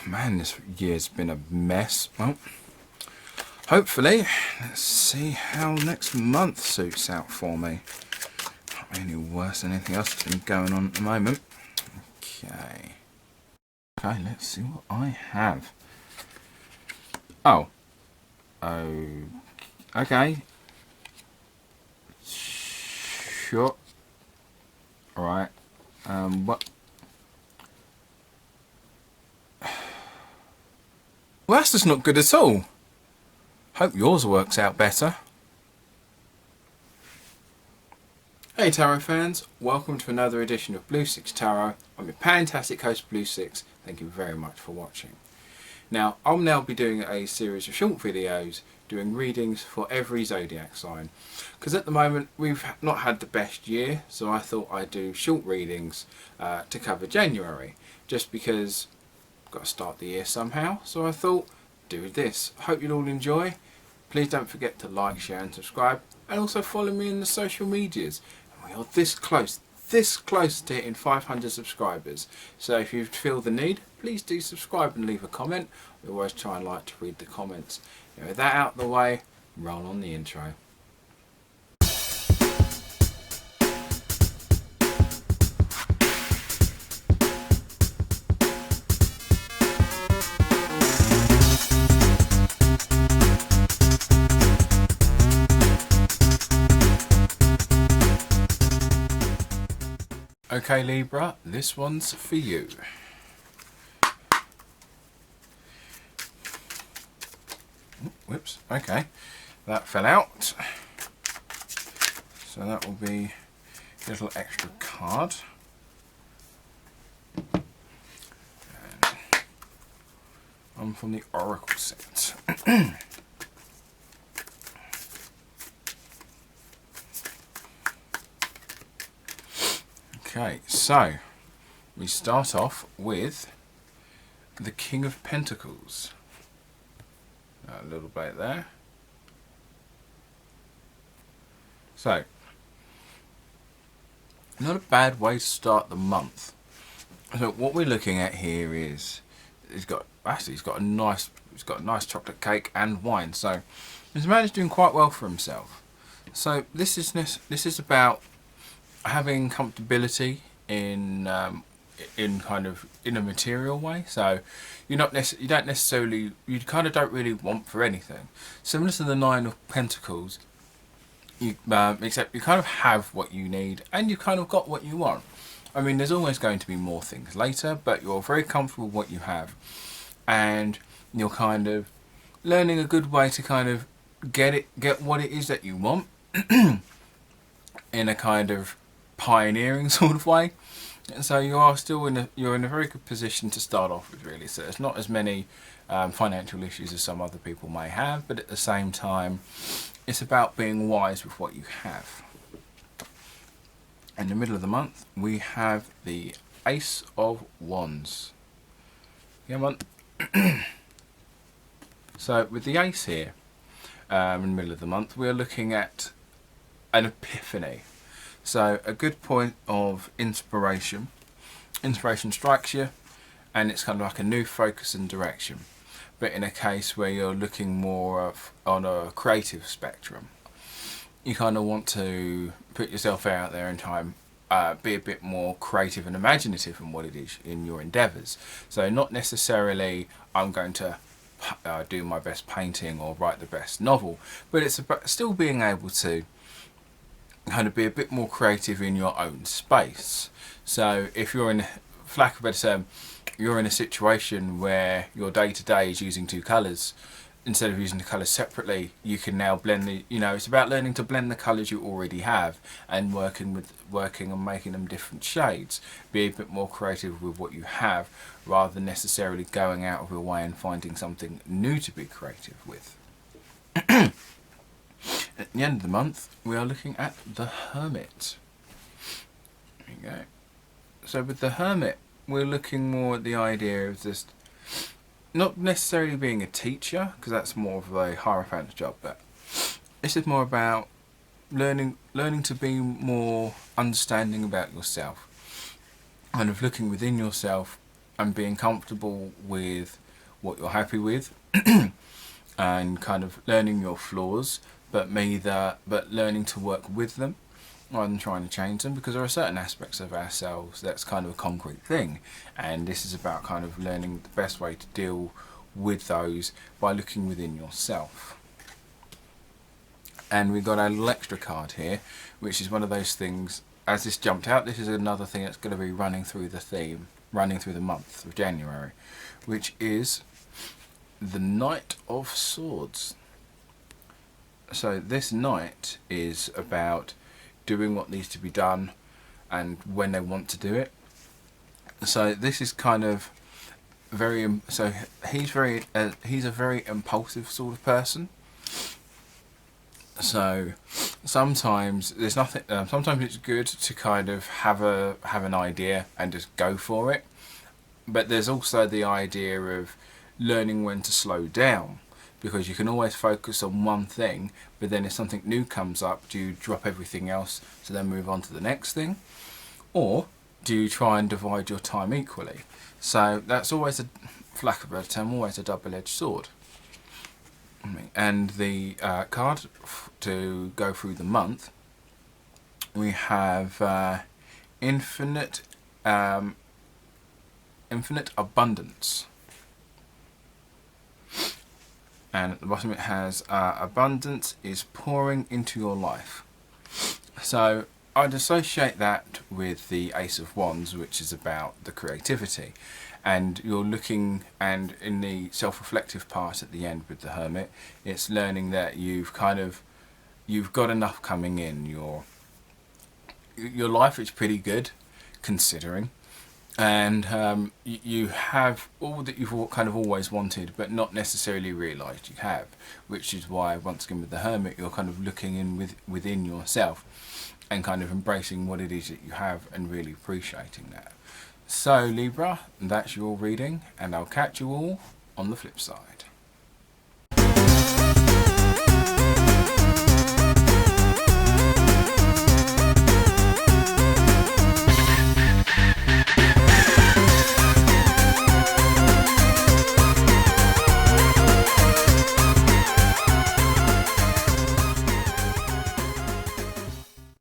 Man, this year's been a mess. Well, hopefully, let's see how next month suits out for me. Not any worse than anything else that's been going on at the moment. Okay, let's see what I have. Oh, okay, sure. All right. What? Well, that's just not good at all. Hope yours works out better. Hey Tarot fans, welcome to another edition of Blue Sicx Tarot. I'm your fantastic host Blue Sicx. Thank you very much for watching. Now, I'll now be doing a series of short videos doing readings for every zodiac sign. Because at the moment we've not had the best year, so I thought I'd do short readings to cover January. Just because got to start the year somehow, so I thought do this. Hope you'll all enjoy. Please don't forget to like, share and subscribe, and also follow me in the social medias. And we are this close to hitting 500 subscribers, so if you feel the need, please do subscribe and leave a comment. We always try and like to read the comments. And with that out of the way, roll on the intro. Okay Libra, this one's for you. Whoops, okay, that fell out. So that will be a little extra card. And one from the Oracle set. Okay, so we start off with the King of Pentacles. A little bit there. So, not a bad way to start the month. So what we're looking at here is he's got a nice chocolate cake and wine. So this man is doing quite well for himself. So this is about having comfortability in a material way. So you don't really want for anything. Similar to the Nine of Pentacles, except you kind of have what you need and you kind of got what you want. I mean, there's always going to be more things later, but you're very comfortable with what you have, and you're kind of learning a good way to kind of get what it is that you want in a kind of pioneering sort of way. And so you are still in a very good position to start off with, really. So there's not as many financial issues as some other people may have, but at the same time it's about being wise with what you have. In the middle of the month we have the Ace of Wands. Come on. So with the Ace here, in the middle of the month, we're looking at an epiphany. So a good point of inspiration. Inspiration strikes you and it's kind of like a new focus and direction. But in a case where you're looking more on a creative spectrum, you kind of want to put yourself out there and be a bit more creative and imaginative in what it is in your endeavours. So not necessarily I'm going to do my best painting or write the best novel, but it's about still being able to kind of be a bit more creative in your own space. So if you're in, for lack of a better term, you're in a situation where your day-to-day is using two colours, instead of using the colours separately, you can now blend it's about learning to blend the colours you already have and working on making them different shades. Be a bit more creative with what you have, rather than necessarily going out of your way and finding something new to be creative with. At the end of the month, we are looking at the Hermit. There you go. So with the Hermit, we're looking more at the idea of just not necessarily being a teacher, because that's more of a hierophant's job, but this is more about learning to be more understanding about yourself, kind of looking within yourself and being comfortable with what you're happy with and kind of learning your flaws, but learning to work with them rather than trying to change them, because there are certain aspects of ourselves that's kind of a concrete thing, and this is about kind of learning the best way to deal with those by looking within yourself. And we've got our little extra card here, which is one of those things, as this jumped out, this is another thing that's going to be running through the theme, running through the month of January, which is the Knight of Swords. So this knight is about doing what needs to be done and when they want to do it. So this is kind of very, so he's a very impulsive sort of person. So sometimes there's nothing. Sometimes it's good to kind of have an idea and just go for it. But there's also the idea of learning when to slow down, because you can always focus on one thing, but then if something new comes up, do you drop everything else to then move on to the next thing, or do you try and divide your time equally? So that's always, for lack of a better term, always a double-edged sword. And the card to go through the month, we have infinite abundance, and at the bottom it has abundance is pouring into your life. So I'd associate that with the Ace of Wands, which is about the creativity. And you're looking, and in the self-reflective part at the end with the Hermit, it's learning that you've got enough coming in. Your life is pretty good, considering, and you have all that you've kind of always wanted, but not necessarily realised you have. Which is why, once again, with the Hermit, you're kind of looking in within yourself and kind of embracing what it is that you have and really appreciating that. So Libra, that's your reading, and I'll catch you all on the flip side.